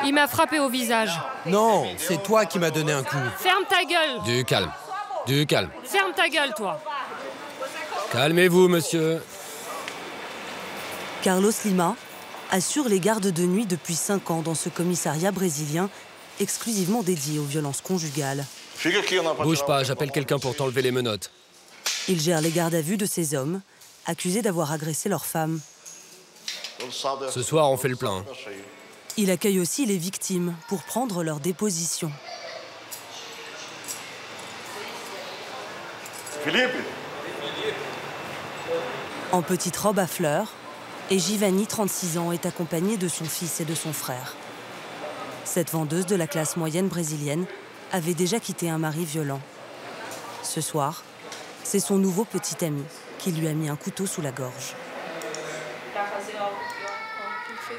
Il m'a frappé au visage. Non, c'est toi qui m'as donné un coup. Ferme ta gueule. Du calme. Du calme. Ferme ta gueule, toi. Calmez-vous, monsieur. Carlos Lima assure les gardes de nuit depuis 5 ans dans ce commissariat brésilien exclusivement dédié aux violences conjugales. Bouge pas, j'appelle quelqu'un pour t'enlever les menottes. Il gère les gardes à vue de ces hommes, accusés d'avoir agressé leurs femmes. Ce soir, on fait le plein. Il accueille aussi les victimes pour prendre leur déposition. En petite robe à fleurs, et Givanni, 36 ans, est accompagnée de son fils et de son frère. Cette vendeuse de la classe moyenne brésilienne avait déjà quitté un mari violent. Ce soir, c'est son nouveau petit ami qui lui a mis un couteau sous la gorge.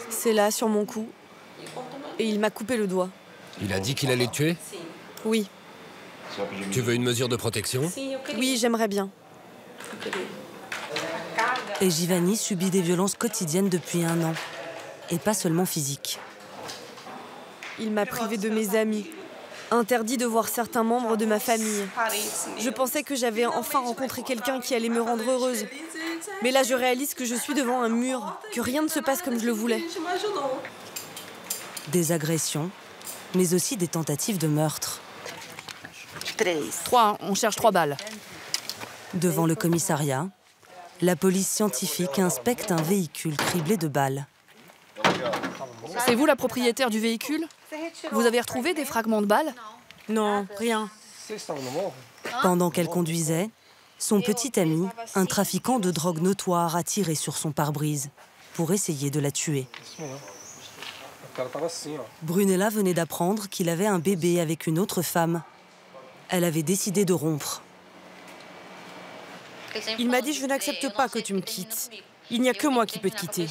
C'est là, sur mon cou. Et il m'a coupé le doigt. Il a dit qu'il allait te tuer? Oui. Tu veux une mesure de protection? Oui, j'aimerais bien. Et Givanni subit des violences quotidiennes depuis 1 an. Et pas seulement physiques. Il m'a privé de mes amis. Interdit de voir certains membres de ma famille. Je pensais que j'avais enfin rencontré quelqu'un qui allait me rendre heureuse. Mais là, je réalise que je suis devant un mur, que rien ne se passe comme je le voulais. Des agressions, mais aussi des tentatives de meurtre. 3, on cherche 3 balles. Devant le commissariat, la police scientifique inspecte un véhicule criblé de balles. C'est vous la propriétaire du véhicule? Vous avez retrouvé des fragments de balles? Non, rien. Pendant qu'elle conduisait, son petit ami, un trafiquant de drogue notoire, a tiré sur son pare-brise pour essayer de la tuer. Brunella venait d'apprendre qu'il avait un bébé avec une autre femme. Elle avait décidé de rompre. Il m'a dit « Je n'accepte pas que tu me quittes. Il n'y a que moi qui peux te quitter. »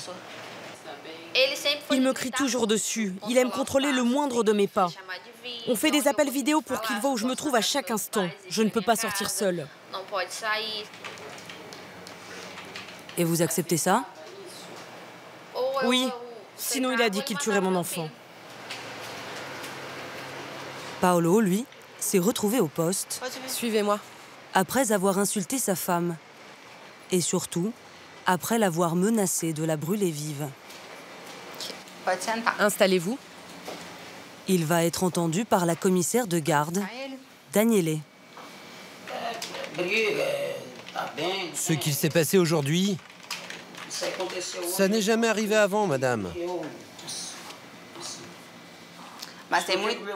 Il me crie toujours dessus. Il aime contrôler le moindre de mes pas. On fait des appels vidéo pour qu'il voit où je me trouve à chaque instant. Je ne peux pas sortir seule. Et vous acceptez ça? Oui, sinon il a dit qu'il tuerait mon enfant. Paolo, lui, s'est retrouvé au poste Suivez-moi. après avoir insulté sa femme. Et surtout, après l'avoir menacée de la brûler vive. Installez-vous. Il va être entendu par la commissaire de garde, Daniele. Ce qu'il s'est passé aujourd'hui, ça n'est jamais arrivé avant, madame.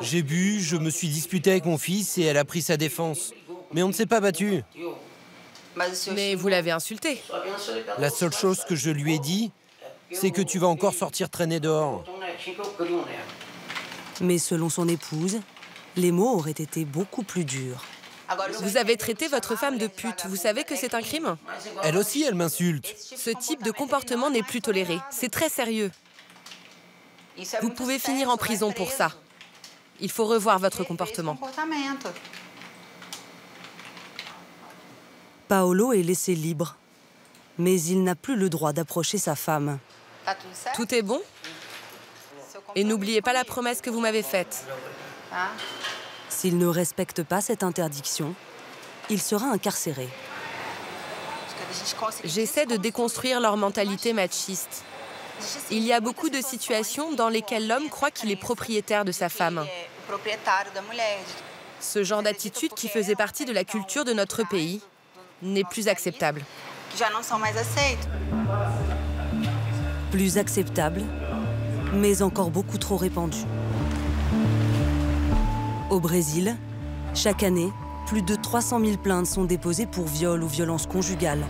J'ai bu, je me suis disputé avec mon fils et elle a pris sa défense. Mais on ne s'est pas battu. Mais vous l'avez insulté. La seule chose que je lui ai dit, c'est que tu vas encore sortir traîner dehors. Mais selon son épouse, les mots auraient été beaucoup plus durs. Vous avez traité votre femme de pute. Vous savez que c'est un crime? Elle aussi, elle m'insulte. Ce type de comportement n'est plus toléré. C'est très sérieux. Vous pouvez finir en prison pour ça. Il faut revoir votre comportement. Paolo est laissé libre, mais il n'a plus le droit d'approcher sa femme. Tout est bon? Et n'oubliez pas la promesse que vous m'avez faite. S'il ne respecte pas cette interdiction, il sera incarcéré. J'essaie de déconstruire leur mentalité machiste. Il y a beaucoup de situations dans lesquelles l'homme croit qu'il est propriétaire de sa femme. Ce genre d'attitude qui faisait partie de la culture de notre pays n'est plus acceptable. Plus acceptable, mais encore beaucoup trop répandu. Au Brésil, chaque année, plus de 300 000 plaintes sont déposées pour viol ou violence conjugale.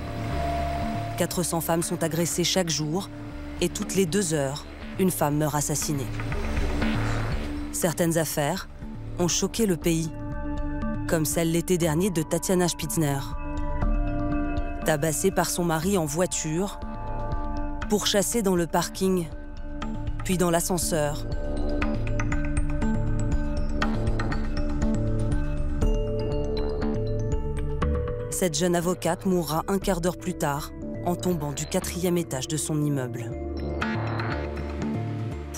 400 femmes sont agressées chaque jour et toutes les 2 heures, une femme meurt assassinée. Certaines affaires ont choqué le pays, comme celle l'été dernier de Tatiana Spitzner. Tabassée par son mari en voiture, pourchassée dans le parking, puis dans l'ascenseur. Cette jeune avocate mourra un quart d'heure plus tard en tombant du 4e étage de son immeuble.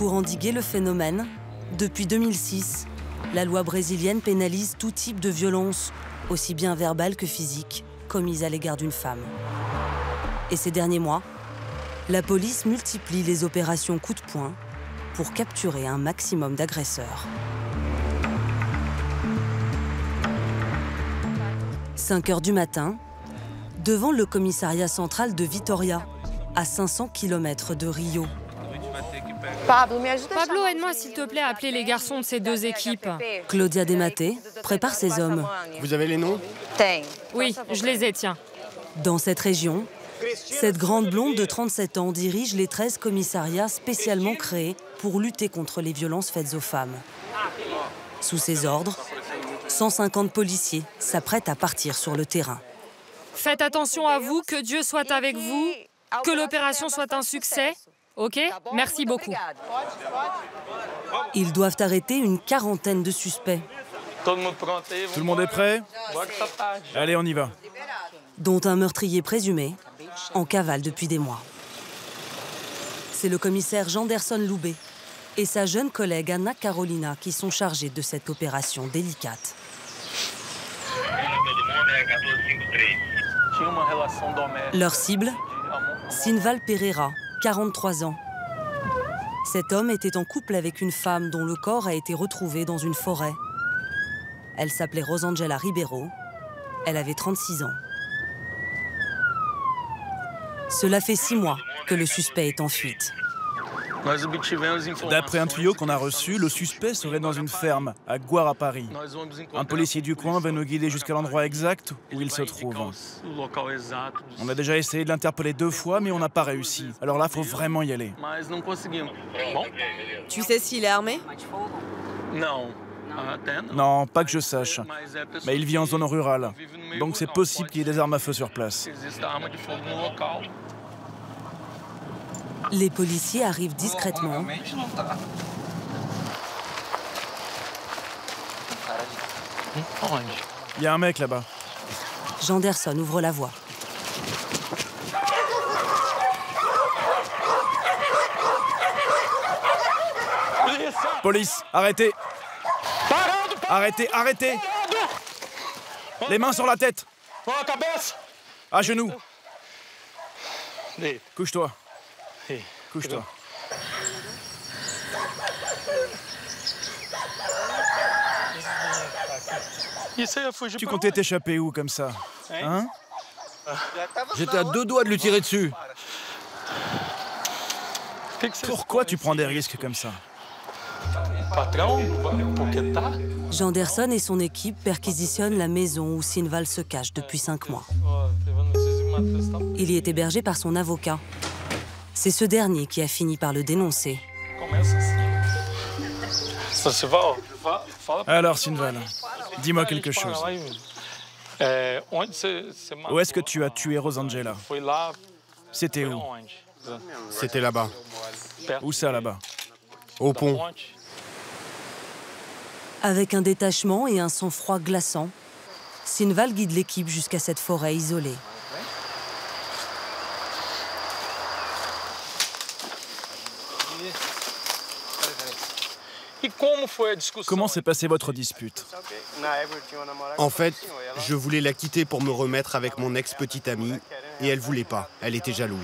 Pour endiguer le phénomène, depuis 2006, la loi brésilienne pénalise tout type de violence, aussi bien verbale que physique, commise à l'égard d'une femme. Et ces derniers mois, la police multiplie les opérations coup de poing pour capturer un maximum d'agresseurs. 5 heures du matin, devant le commissariat central de Vitória, à 500 km de Rio. Pablo, aide-moi s'il te plaît à appeler les garçons de ces deux équipes. Claudia Dematé prépare ses hommes. Vous avez les noms? Oui, je les ai, tiens. Dans cette région, cette grande blonde de 37 ans dirige les 13 commissariats spécialement créés pour lutter contre les violences faites aux femmes. Sous ses ordres, 150 policiers s'apprêtent à partir sur le terrain. Faites attention à vous, que Dieu soit avec vous, que l'opération soit un succès. Ok? Merci beaucoup. Ils doivent arrêter une quarantaine de suspects, Tout le monde est prêt? Allez, on y va. dont un meurtrier présumé, en cavale depuis des mois. C'est le commissaire Janderson Loubet et sa jeune collègue Anna Carolina qui sont chargés de cette opération délicate. Leur cible, Sinval Pereira, 43 ans. Cet homme était en couple avec une femme dont le corps a été retrouvé dans une forêt. Elle s'appelait Rosângela Ribeiro. Elle avait 36 ans. Cela fait 6 mois que le suspect est en fuite. D'après un tuyau qu'on a reçu, le suspect serait dans une ferme, à Guarapari. Un policier du coin va nous guider jusqu'à l'endroit exact où il se trouve. On a déjà essayé de l'interpeller 2 fois, mais on n'a pas réussi. Alors là, faut vraiment y aller. Tu sais s'il est armé? Non, pas que je sache. Mais il vit en zone rurale, donc c'est possible qu'il y ait des armes à feu sur place. Les policiers arrivent discrètement. Il y a un mec là-bas. Janderson ouvre la voie. Police, arrêtez! Arrêtez, arrêtez! Les mains sur la tête! À genoux! Couche-toi. Couche-toi. Tu comptais t'échapper où comme ça? Hein? J'étais à 2 doigts de lui tirer dessus. Pourquoi tu prends des risques comme ça? Janderson et son équipe perquisitionnent la maison où Sinval se cache depuis 5 mois. Il y est hébergé par son avocat. C'est ce dernier qui a fini par le dénoncer. Alors, Sinval, dis-moi quelque chose. Où est-ce que tu as tué Rosângela? C'était où? C'était là-bas, Où ça, là-bas? au pont. Avec un détachement et un sang-froid glaçant, Sinval guide l'équipe jusqu'à cette forêt isolée. Comment s'est passée votre dispute? En fait, je voulais la quitter pour me remettre avec mon ex-petite amie, et elle voulait pas. Elle était jalouse.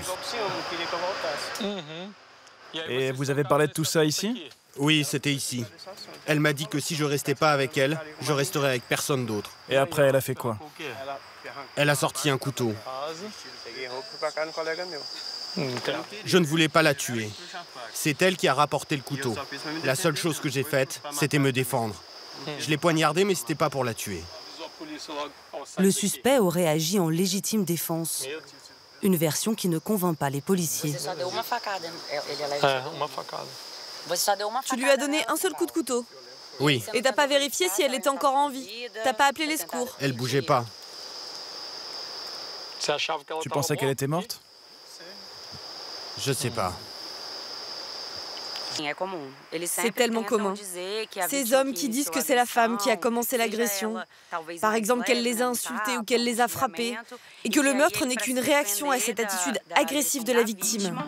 Et vous avez parlé de tout ça ici? Oui, c'était ici. Elle m'a dit que si je restais pas avec elle, je resterais avec personne d'autre. Et après, elle a fait quoi? Elle a sorti un couteau. Je ne voulais pas la tuer. C'est elle qui a rapporté le couteau. La seule chose que j'ai faite, c'était me défendre. Je l'ai poignardée, mais c'était pas pour la tuer. Le suspect aurait agi en légitime défense. Une version qui ne convainc pas les policiers. Tu lui as donné un seul coup de couteau. Oui, Et t'as pas vérifié si elle était encore en vie. T'as pas appelé les secours. elle bougeait pas. Tu pensais qu'elle était morte? Je sais pas. C'est tellement commun. Ces hommes qui disent que c'est la femme qui a commencé l'agression, par exemple qu'elle les a insultés ou qu'elle les a frappés, et que le meurtre n'est qu'une réaction à cette attitude agressive de la victime.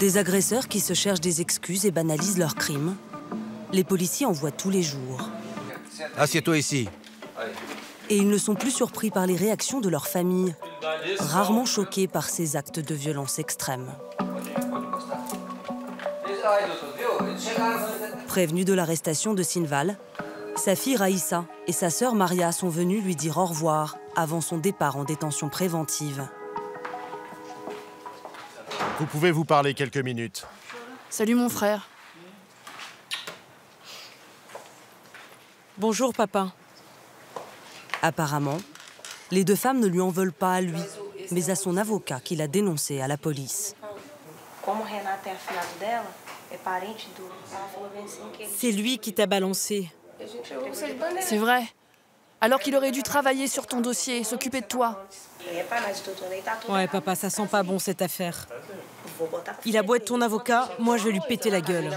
Des agresseurs qui se cherchent des excuses et banalisent leurs crimes. Les policiers en voient tous les jours. Assieds-toi ici. Et ils ne sont plus surpris par les réactions de leur famille, rarement choqués par ces actes de violence extrême. Prévenue de l'arrestation de Sinval, sa fille Raïssa et sa sœur Maria sont venues lui dire au revoir avant son départ en détention préventive. Vous pouvez vous parler quelques minutes. Salut mon frère. Bonjour papa. Apparemment, les deux femmes ne lui en veulent pas à lui, mais à son avocat qui l'a dénoncé à la police. C'est lui qui t'a balancé. C'est vrai. Alors qu'il aurait dû travailler sur ton dossier, s'occuper de toi. Ouais papa, ça sent pas bon cette affaire. Il a beau être ton avocat, moi je vais lui péter la gueule.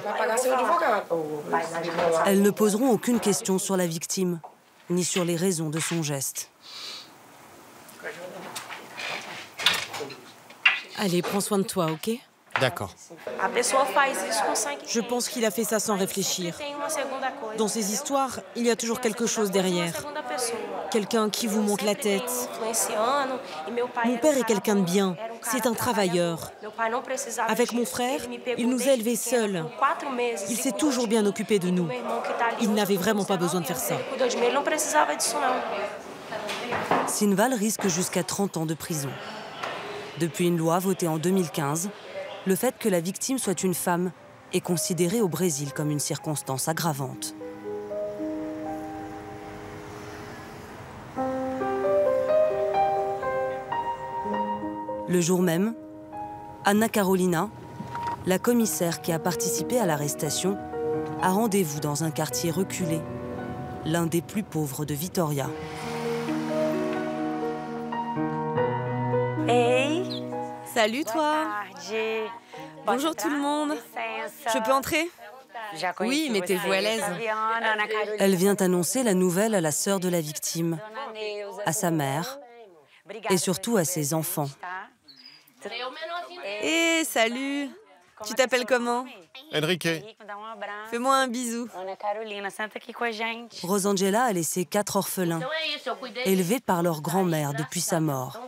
Elles ne poseront aucune question sur la victime, ni sur les raisons de son geste. Allez, prends soin de toi, ok? D'accord. Je pense qu'il a fait ça sans réfléchir. Dans ces histoires, il y a toujours quelque chose derrière. Quelqu'un qui vous monte la tête. Mon père est quelqu'un de bien, c'est un travailleur. Avec mon frère, il nous a élevés seuls. Il s'est toujours bien occupé de nous. Il n'avait vraiment pas besoin de faire ça. Sinval risque jusqu'à 30 ans de prison. Depuis une loi votée en 2015, le fait que la victime soit une femme est considéré au Brésil comme une circonstance aggravante. Le jour même, Ana Carolina, la commissaire qui a participé à l'arrestation, a rendez-vous dans un quartier reculé, l'un des plus pauvres de Vitoria. Hey. Salut toi. Bonjour tout le monde. Je peux entrer? Oui, mettez-vous à l'aise. Elle vient annoncer la nouvelle à la sœur de la victime, à sa mère et surtout à ses enfants. Hé, salut. Tu t'appelles comment? Enrique. Fais-moi un bisou. Rosangela a laissé 4 orphelins, élevés par leur grand-mère depuis sa mort.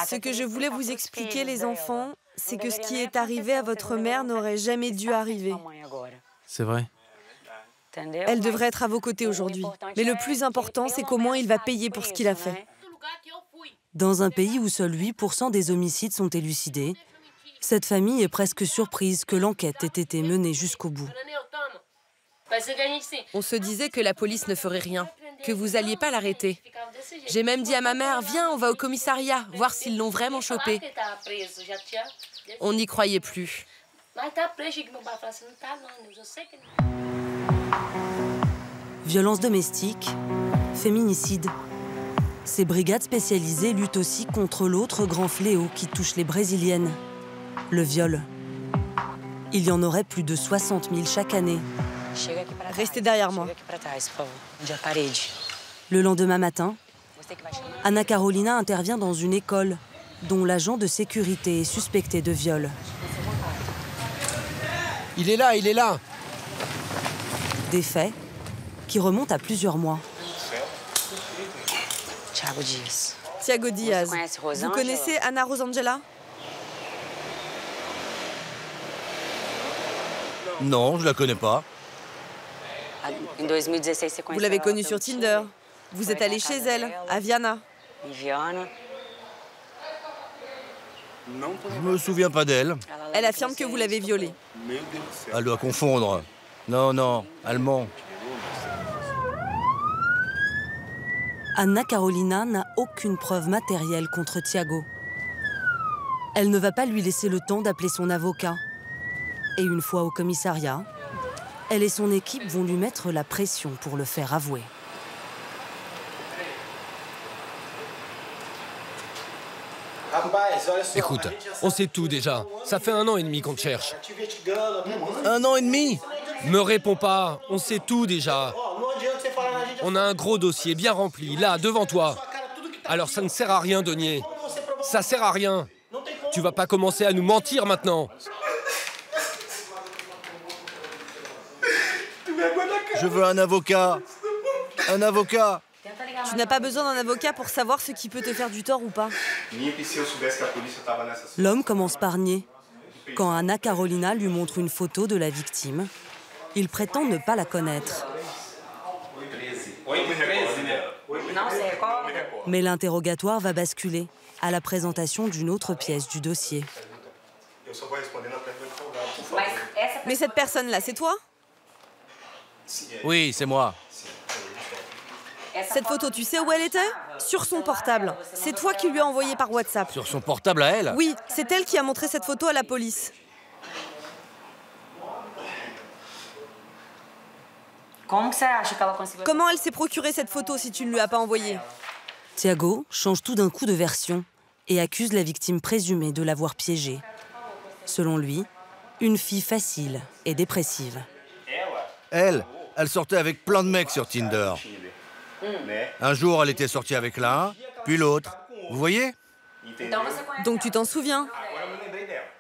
Ce que je voulais vous expliquer, les enfants, c'est que ce qui est arrivé à votre mère n'aurait jamais dû arriver. C'est vrai. Elle devrait être à vos côtés aujourd'hui. Mais le plus important, c'est comment il va payer pour ce qu'il a fait. Dans un pays où seuls 8% des homicides sont élucidés, cette famille est presque surprise que l'enquête ait été menée jusqu'au bout. On se disait que la police ne ferait rien, que vous alliez pas l'arrêter. J'ai même dit à ma mère, viens, on va au commissariat, voir s'ils l'ont vraiment chopé. On n'y croyait plus. Violence domestique, féminicide. Ces brigades spécialisées luttent aussi contre l'autre grand fléau qui touche les Brésiliennes, le viol. Il y en aurait plus de 60 000 chaque année. Restez derrière moi. Le lendemain matin, Ana Carolina intervient dans une école dont l'agent de sécurité est suspecté de viol. Il est là, il est là. Des faits qui remontent à plusieurs mois. Thiago Diaz. Vous connaissez Ana Rosangela? Non, je la connais pas. Vous l'avez connue sur Tinder. Vous êtes allé chez elle, à Viana. Je me souviens pas d'elle. Elle affirme que vous l'avez violée. Elle doit confondre. Non, non, allemand. Ana Carolina n'a aucune preuve matérielle contre Thiago. Elle ne va pas lui laisser le temps d'appeler son avocat. Et une fois au commissariat, elle et son équipe vont lui mettre la pression pour le faire avouer. Écoute, on sait tout déjà. Ça fait 1 an et demi qu'on te cherche. 1 an et demi? Me réponds pas, on sait tout déjà. On a un gros dossier bien rempli, là, devant toi. Alors ça ne sert à rien de nier. Ça sert à rien. Tu vas pas commencer à nous mentir maintenant. Je veux un avocat. Un avocat. Tu n'as pas besoin d'un avocat pour savoir ce qui peut te faire du tort ou pas. L'homme commence par nier. Quand Anna Carolina lui montre une photo de la victime, il prétend ne pas la connaître. Mais l'interrogatoire va basculer à la présentation d'une autre pièce du dossier. Mais cette personne-là, c'est toi? Oui, c'est moi. Cette photo, tu sais où elle était? Sur son portable. C'est toi qui lui as envoyé par WhatsApp. Sur son portable à elle? Oui, c'est elle qui a montré cette photo à la police. Comment elle s'est procurée cette photo si tu ne lui as pas envoyée? Thiago change tout d'un coup de version et accuse la victime présumée de l'avoir piégée. Selon lui, une fille facile et dépressive. Elle sortait avec plein de mecs sur Tinder. Un jour, elle était sortie avec l'un, puis l'autre. Vous voyez? Donc tu t'en souviens?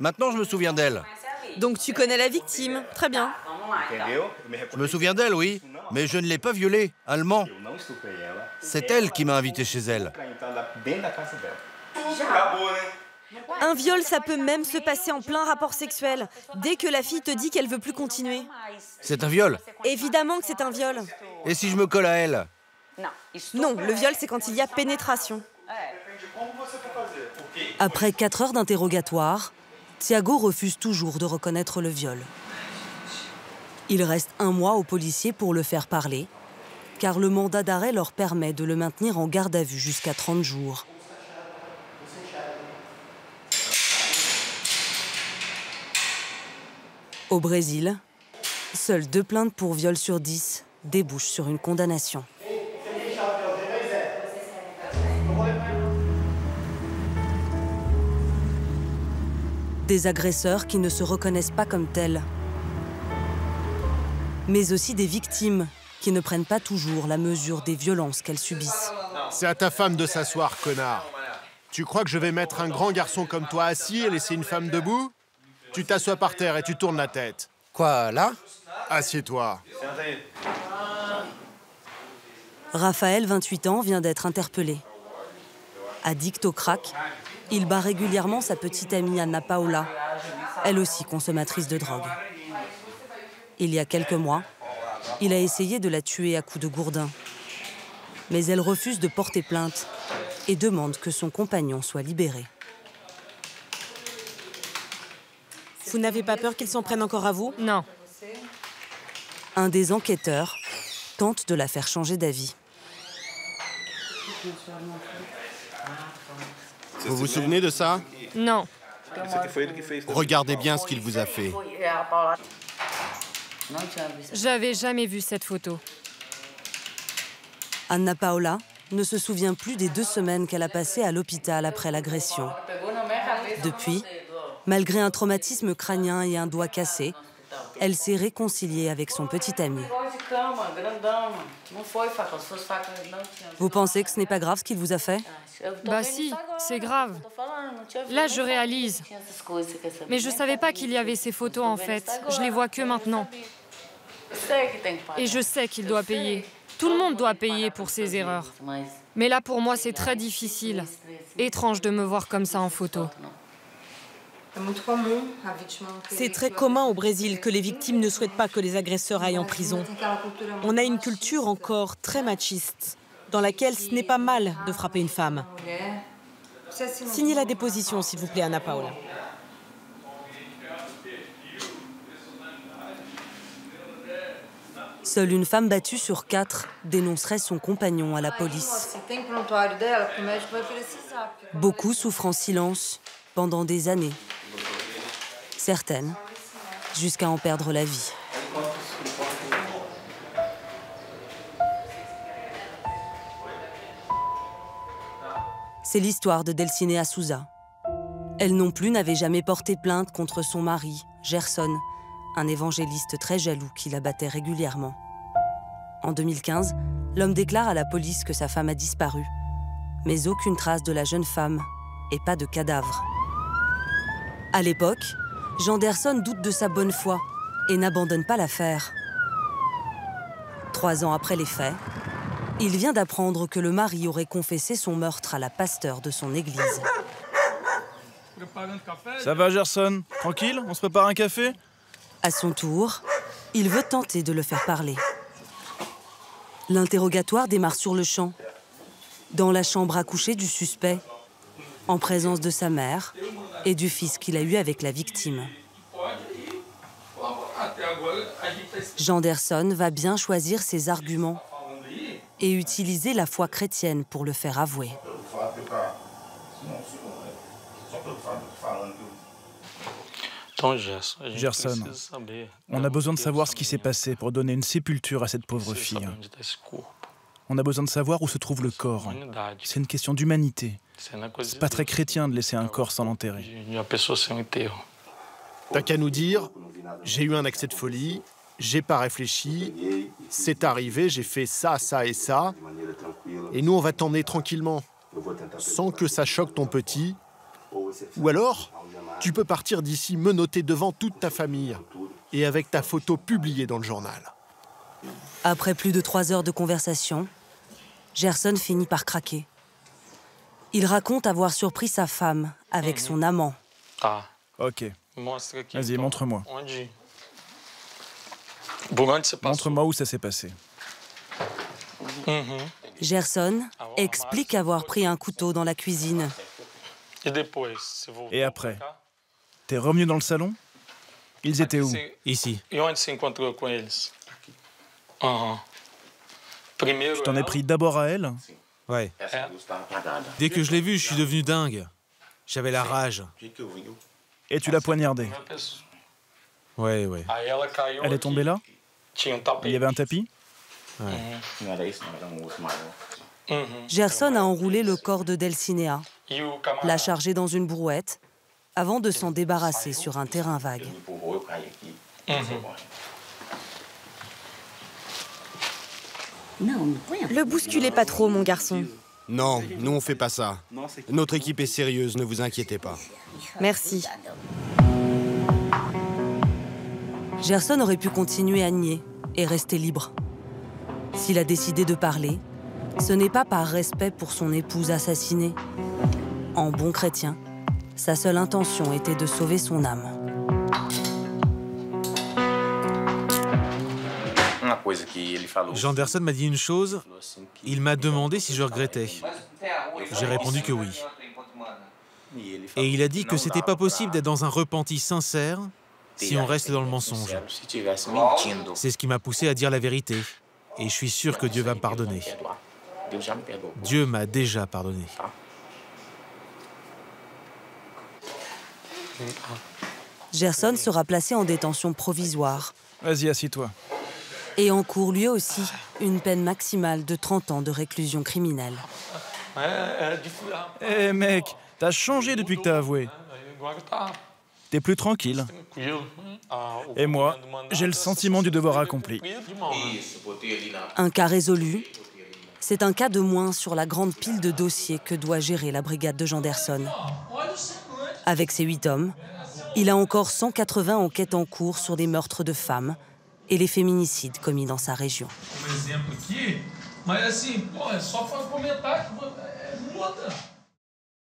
Maintenant, je me souviens d'elle. Donc tu connais la victime, très bien. Je me souviens d'elle, oui, mais je ne l'ai pas violée, allemand. C'est elle qui m'a invité chez elle. Un viol, ça peut même se passer en plein rapport sexuel, dès que la fille te dit qu'elle veut plus continuer. C'est un viol? Évidemment que c'est un viol. Et si je me colle à elle? Non, le viol, c'est quand il y a pénétration. Après 4 heures d'interrogatoire, Thiago refuse toujours de reconnaître le viol. Il reste 1 mois aux policiers pour le faire parler, car le mandat d'arrêt leur permet de le maintenir en garde à vue jusqu'à 30 jours. Au Brésil, seules 2 plaintes pour viol sur 10 débouchent sur une condamnation. Des agresseurs qui ne se reconnaissent pas comme tels, mais aussi des victimes qui ne prennent pas toujours la mesure des violences qu'elles subissent. C'est à ta femme de s'asseoir, connard. Tu crois que je vais mettre un grand garçon comme toi assis et laisser une femme debout? Tu t'assois par terre et tu tournes la tête. Quoi, là? Assieds-toi. Raphaël, 28 ans, vient d'être interpellé. Addict au crack, il bat régulièrement sa petite amie Anna Paula, elle aussi consommatrice de drogue. Il y a quelques mois, il a essayé de la tuer à coups de gourdin. Mais elle refuse de porter plainte et demande que son compagnon soit libéré. Vous n'avez pas peur qu'ils s'en prennent encore à vous? Non. Un des enquêteurs tente de la faire changer d'avis. Vous vous souvenez de ça? Non. Regardez bien ce qu'il vous a fait. J'avais jamais vu cette photo. Anna Paula ne se souvient plus des 2 semaines qu'elle a passées à l'hôpital après l'agression. Depuis, malgré un traumatisme crânien et un doigt cassé, elle s'est réconciliée avec son petit ami. Vous pensez que ce n'est pas grave ce qu'il vous a fait? Bah si, c'est grave. Là, je réalise. Mais je savais pas qu'il y avait ces photos en fait. Je les vois que maintenant. Et je sais qu'il doit payer. Tout le monde doit payer pour ses erreurs. Mais là, pour moi, c'est très difficile. Étrange de me voir comme ça en photo. C'est très commun au Brésil que les victimes ne souhaitent pas que les agresseurs aillent en prison. On a une culture encore très machiste, dans laquelle ce n'est pas mal de frapper une femme. Signez la déposition, s'il vous plaît, Anna Paula. Seule une femme battue sur 4 dénoncerait son compagnon à la police. Beaucoup souffrent en silence pendant des années. Certaines, jusqu'à en perdre la vie. C'est l'histoire de Delcinea Souza. Elle non plus n'avait jamais porté plainte contre son mari, Gerson, un évangéliste très jaloux qui la battait régulièrement. En 2015, l'homme déclare à la police que sa femme a disparu, mais aucune trace de la jeune femme et pas de cadavre. À l'époque, Janderson doute de sa bonne foi et n'abandonne pas l'affaire. 3 ans après les faits, il vient d'apprendre que le mari aurait confessé son meurtre à la pasteur de son église. Ça va, Gerson? Tranquille? On se prépare un café? À son tour, il veut tenter de le faire parler. L'interrogatoire démarre sur le champ, dans la chambre à coucher du suspect, en présence de sa mère et du fils qu'il a eu avec la victime. Janderson va bien choisir ses arguments et utiliser la foi chrétienne pour le faire avouer. Gerson, on a besoin de savoir ce qui s'est passé pour donner une sépulture à cette pauvre fille. On a besoin de savoir où se trouve le corps. C'est une question d'humanité. C'est pas très chrétien de laisser un corps sans l'enterrer. T'as qu'à nous dire, j'ai eu un accès de folie, j'ai pas réfléchi, c'est arrivé, j'ai fait ça, ça et ça, et nous on va t'emmener tranquillement, sans que ça choque ton petit. Ou alors, tu peux partir d'ici menotté devant toute ta famille, et avec ta photo publiée dans le journal. Après plus de 3 heures de conversation, Gerson finit par craquer. Il raconte avoir surpris sa femme avec son amant. Ok. Vas-y, montre-moi. Montre-moi où ça s'est passé. Gerson explique avoir pris un couteau dans la cuisine. Et après? T'es revenu dans le salon? Ils étaient où? Ici. Tu t'en es pris d'abord à elle? Ouais. Dès que je l'ai vue, je suis devenu dingue. J'avais la rage. Et tu l'as poignardée? Ouais, ouais. Elle est tombée là? Il y avait un tapis? Ouais. Gerson a enroulé le corps de Delcinea, l'a chargé dans une brouette, avant de s'en débarrasser sur un terrain vague. Le bousculez pas trop, mon garçon. Non, nous on fait pas ça. Notre équipe est sérieuse, ne vous inquiétez pas. Merci. Gerson aurait pu continuer à nier et rester libre. S'il a décidé de parler, ce n'est pas par respect pour son épouse assassinée. En bon chrétien, sa seule intention était de sauver son âme. Janderson m'a dit une chose, il m'a demandé si je regrettais. J'ai répondu que oui. Et il a dit que c'était pas possible d'être dans un repenti sincère si on reste dans le mensonge. C'est ce qui m'a poussé à dire la vérité. Et je suis sûr que Dieu va me pardonner. Dieu m'a déjà pardonné. Gerson sera placé en détention provisoire. Vas-y, assis-toi. Et encourt lui aussi une peine maximale de 30 ans de réclusion criminelle. Eh mec, t'as changé depuis que t'as avoué. T'es plus tranquille. Et moi, j'ai le sentiment du devoir accompli. Un cas résolu, c'est un cas de moins sur la grande pile de dossiers que doit gérer la brigade de Janderson. Avec ses 8 hommes, il a encore 180 enquêtes en cours sur des meurtres de femmes et les féminicides commis dans sa région. Mas assim, pô, é só comentar que muda.